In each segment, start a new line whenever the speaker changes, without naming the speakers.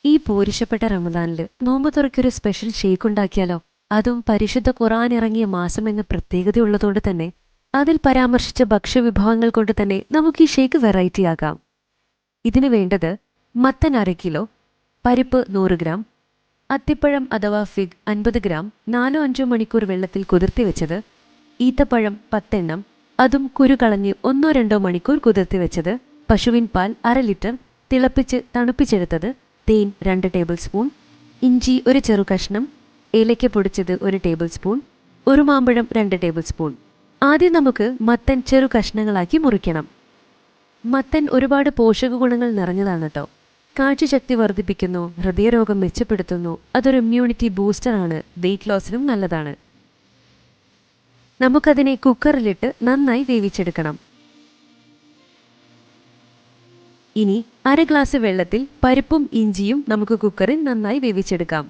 ഈ പൂരിഷപ്പെട്ട റമദാനില് നോമ്പ് തുറക്കൊരു special shake ഉണ്ടാക്കിയാലോ? അതും പരിശുദ്ധ ഖുർആൻ ഇറങ്ങിയ മാസം എന്ന പ്രത്യേകതയുള്ളതുകൊണ്ട് തന്നെ അതിൽ പരാമർശിച്ച ഭക്ഷ്യവിഭവങ്ങൾ കൊണ്ട് തന്നെ നമുക്ക് ഈ ഷേക്ക് വെറൈറ്റി ആക്കാം. ഇതിനു വേണ്ടത് മത്തൻ 1/2 കിലോ, പരിപ്പ് 100 ഗ്രാം, അത്തിപ്പഴം അഥവാ ഫിഗ് 50 ഗ്രാം 4-5 മണിക്കൂർ വെള്ളത്തിൽ കുതിർത്തി വെച്ചത്, ഈത്തപ്പഴം 10 എണ്ണം, അതും കുരു കളഞ്ഞ് 1-2 മണിക്കൂർ കുതിർത്തി വെച്ചത്, പശുവിൻ പാൽ 1/2 ലിറ്റർ തിളപ്പിച്ച് തണുപ്പിച്ചെടുത്തത്, തേൻ 2 ടേബിൾ സ്പൂൺ, ഇഞ്ചി 1 ചെറു കഷ്ണം, ഏലയ്ക്ക പൊടിച്ചത് 1 ടേബിൾ സ്പൂൺ, ഒരു മാമ്പഴം 2 ടേബിൾ സ്പൂൺ. ആദ്യം നമുക്ക് മത്തൻ ചെറു കഷ്ണങ്ങളാക്കി മുറിക്കണം. മത്തൻ ഒരുപാട് പോഷക ഗുണങ്ങൾ നിറഞ്ഞതാണ് കേട്ടോ. കാഴ്ചശക്തി വർദ്ധിപ്പിക്കുന്നു, ഹൃദയരോഗം മെച്ചപ്പെടുത്തുന്നു, അതൊരു ഇമ്മ്യൂണിറ്റി ബൂസ്റ്ററാണ്, വെയിറ്റ് ലോസിനും നല്ലതാണ്. നമുക്കതിനെ കുക്കറിലിട്ട് നന്നായി വേവിച്ചെടുക്കണം. ഇനി 1/2 ഗ്ലാസ് വെള്ളത്തിൽ പരിപ്പും ഇഞ്ചിയും നമുക്ക് കുക്കറിൽ നന്നായി വേവിച്ചെടുക്കാം.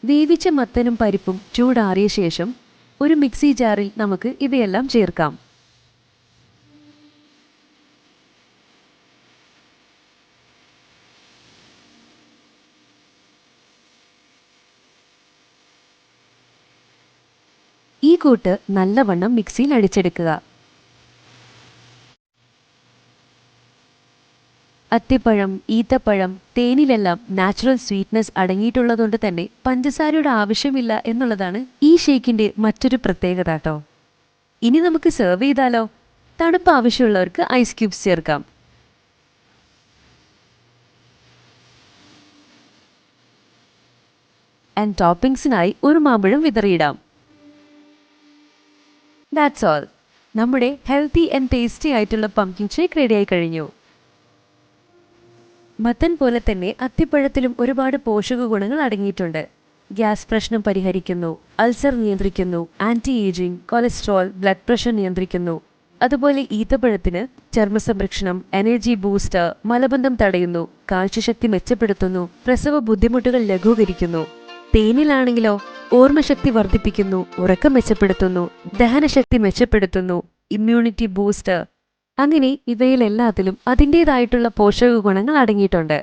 വേവിച്ച മത്തനും പരിപ്പും ചൂടാറിയ ശേഷം ഒരു മിക്സി ജാറിൽ നമുക്ക് ഇവയെല്ലാം ചേർക്കാം. ഈ കൂട്ട് നല്ലവണ്ണം മിക്സിയിൽ അടിച്ചെടുക്കുക. അത്തിപ്പഴം, ഈത്തപ്പഴം, തേനിലെല്ലാം നാച്ചുറൽ സ്വീറ്റ്നസ് അടങ്ങിയിട്ടുള്ളതുകൊണ്ട് തന്നെ പഞ്ചസാരയുടെ ആവശ്യമില്ല എന്നുള്ളതാണ് ഈ ഷേക്കിന്റെ മറ്റൊരു പ്രത്യേകത കേട്ടോ. ഇനി നമുക്ക് സെർവ് ചെയ്താലോ? തണുപ്പ് ആവശ്യമുള്ളവർക്ക് ഐസ് ക്യൂബ്സ് ചേർക്കാം. ആൻഡ് ടോപ്പിംഗ്സിനായി ഒരു മാമ്പഴം വിതറിയിടാം. That's all. നമ്മുടെ ഹെൽത്തി ആൻഡ് ടേസ്റ്റി ആയിട്ടുള്ള പംകിൻ ഷേക്ക് റെഡിയായി കഴിഞ്ഞു. മത്തൻ പോലെ തന്നെ അത്തിപ്പഴത്തിലും ഒരുപാട് പോഷക ഗുണങ്ങൾ അടങ്ങിയിട്ടുണ്ട്. ഗ്യാസ് പ്രശ്നം പരിഹരിക്കുന്നു, അൾസർ നിയന്ത്രിക്കുന്നു, anti ageing, cholesterol, blood pressure നിയന്ത്രിക്കുന്നു. അതുപോലെ ഈത്തപ്പഴത്തിന് ചർമ്മ സംരക്ഷണം, എനർജി ബൂസ്റ്റർ, മലബന്ധം തടയുന്നു, കാഴ്ചശക്തി മെച്ചപ്പെടുത്തുന്നു, പ്രസവ ബുദ്ധിമുട്ടുകൾ ലഘൂകരിക്കുന്നു. തേനിലാണെങ്കിലോ ഓർമ്മശക്തി വർദ്ധിപ്പിക്കുന്നു, ഉറക്കം മെച്ചപ്പെടുത്തുന്നു, ദഹനശക്തി മെച്ചപ്പെടുത്തുന്നു, ഇമ്മ്യൂണിറ്റി ബൂസ്റ്റർ. അങ്ങനെ ഇവയിലെല്ലാത്തിലും അതിൻ്റേതായിട്ടുള്ള പോഷക ഗുണങ്ങൾ അടങ്ങിയിട്ടുണ്ട്.